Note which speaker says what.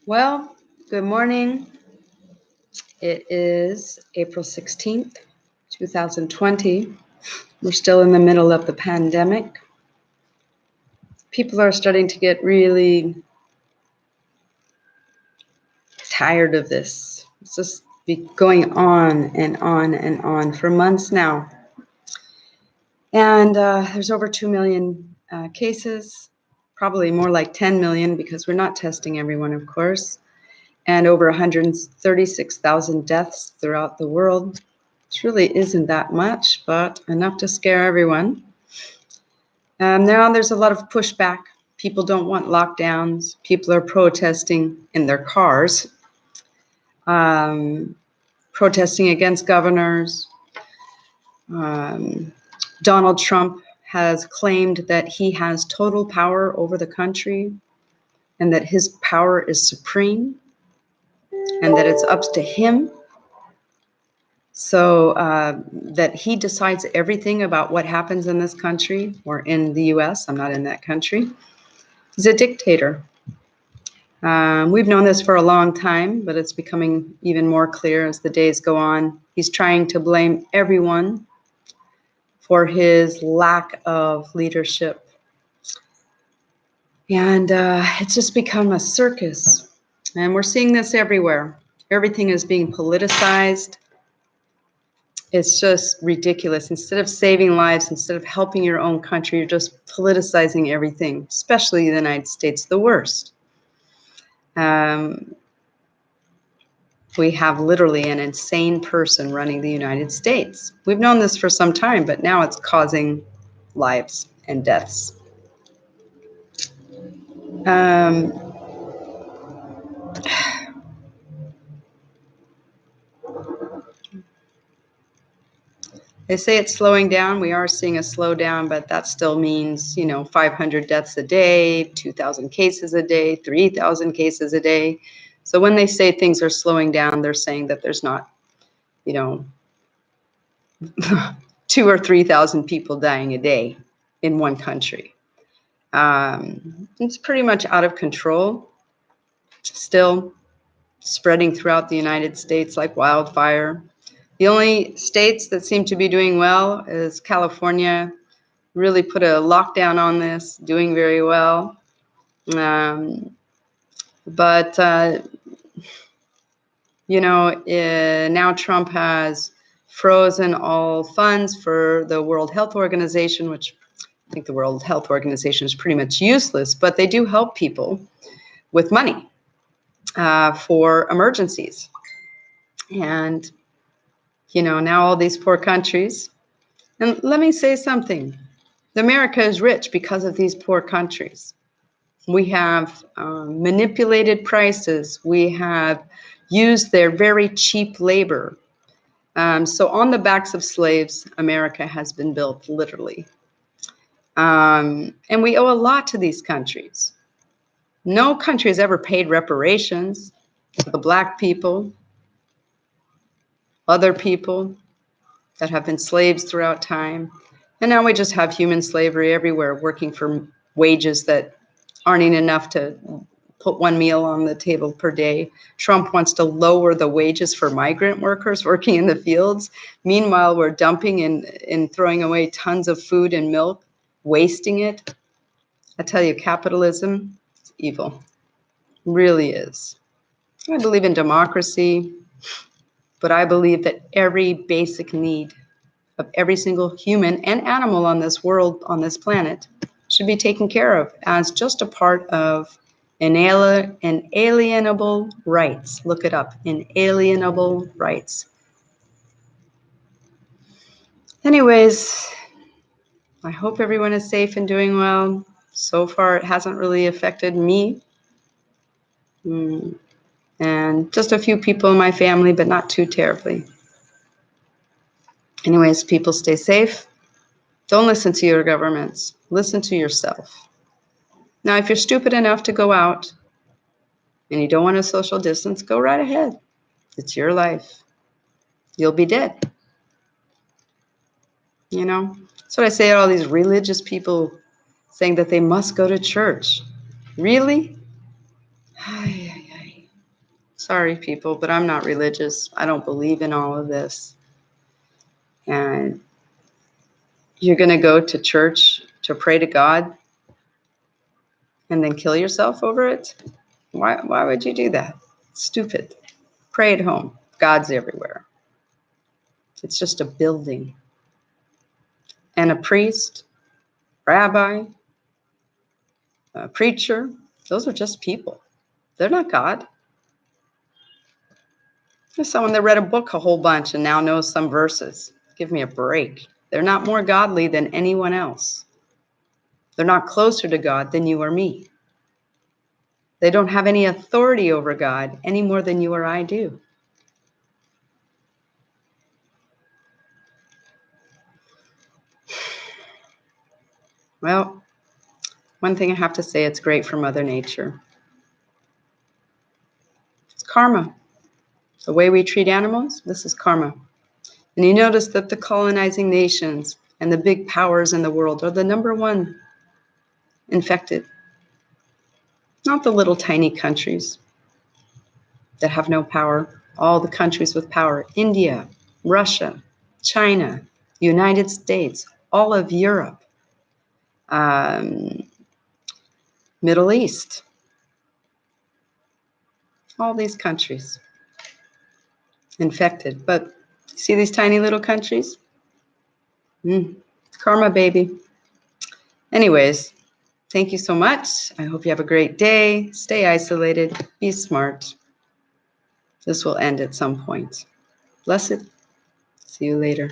Speaker 1: Well, good morning. It is April 16th, 2020. We're still in the middle of the pandemic. People are starting to get really tired of this. It's just be going on and on and on for months now. And there's over 2 million cases, probably more like 10 million because we're not testing everyone, of course. And over 136,000 deaths throughout the world. It really isn't that much, but enough to scare everyone. Now there's a lot of pushback. People don't want lockdowns. People are protesting in their cars, protesting against governors. Donald Trump has claimed that he has total power over the country and that his power is supreme and that it's up to him. So that he decides everything about what happens in this country or in the US. I'm not in that country. He's a dictator. We've known this for a long time, but it's becoming even more clear as the days go on. He's trying to blame everyone for his lack of leadership. And it's just become a circus. And we're seeing this everywhere. Everything is being politicized. It's just ridiculous. Instead of saving lives, instead of helping your own country, you're just politicizing everything, especially the United States, the worst. We have literally an insane person running the United States. We've known this for some time, but now it's causing lives and deaths. They say it's slowing down. We are seeing a slowdown, but that still means, 500 deaths a day, 2,000 cases a day, 3,000 cases a day. So when they say things are slowing down, they're saying that there's not, 2,000 or 3,000 people dying a day in one country. It's pretty much out of control, still spreading throughout the United States like wildfire. The only states that seem to be doing well is California. Really put a lockdown on this, doing very well. Now Trump has frozen all funds for the World Health Organization, which I think the World Health Organization is pretty much useless, but they do help people with money for emergencies. And now all these poor countries. And let me say something. America is rich because of these poor countries. We have manipulated prices. We have used their very cheap labor. So on the backs of slaves, America has been built, literally. And we owe a lot to these countries. No country has ever paid reparations to the Black people, other people that have been slaves throughout time. And now we just have human slavery everywhere, working for wages that aren't enough to put one meal on the table per day. Trump wants to lower the wages for migrant workers working in the fields. Meanwhile, we're dumping and throwing away tons of food and milk, wasting it. I tell you, capitalism is evil. It really is. I believe in democracy, but I believe that every basic need of every single human and animal on this world, on this planet, should be taken care of as just a part of inalienable rights. Look it up, inalienable rights. Anyways, I hope everyone is safe and doing well. So far, it hasn't really affected me. And just a few people in my family, but not too terribly. Anyways, people stay safe. Don't listen to your governments. Listen to yourself. Now, if you're stupid enough to go out and you don't want to social distance, go right ahead. It's your life. You'll be dead. That's what I say to all these religious people saying that they must go to church. Really? Sorry, people, but I'm not religious. I don't believe in all of this. And you're going to go to church to pray to God and then kill yourself over it? Why would you do that? Stupid. Pray at home. God's everywhere. It's just a building. And a priest, rabbi, a preacher, those are just people. They're not God. There's someone that read a book a whole bunch and now knows some verses. Give me a break. They're not more godly than anyone else. They're not closer to God than you or me. They don't have any authority over God any more than you or I do. Well, one thing I have to say, it's great for Mother Nature. It's karma. The way we treat animals, this is karma. And you notice that the colonizing nations and the big powers in the world are the number one infected. Not the little tiny countries that have no power. All the countries with power. India, Russia, China, United States, all of Europe, Middle East. All these countries infected. But see these tiny little countries? Karma, baby. Anyways, thank you so much. I hope you have a great day. Stay isolated. Be smart. This will end at some point. Blessed. See you later.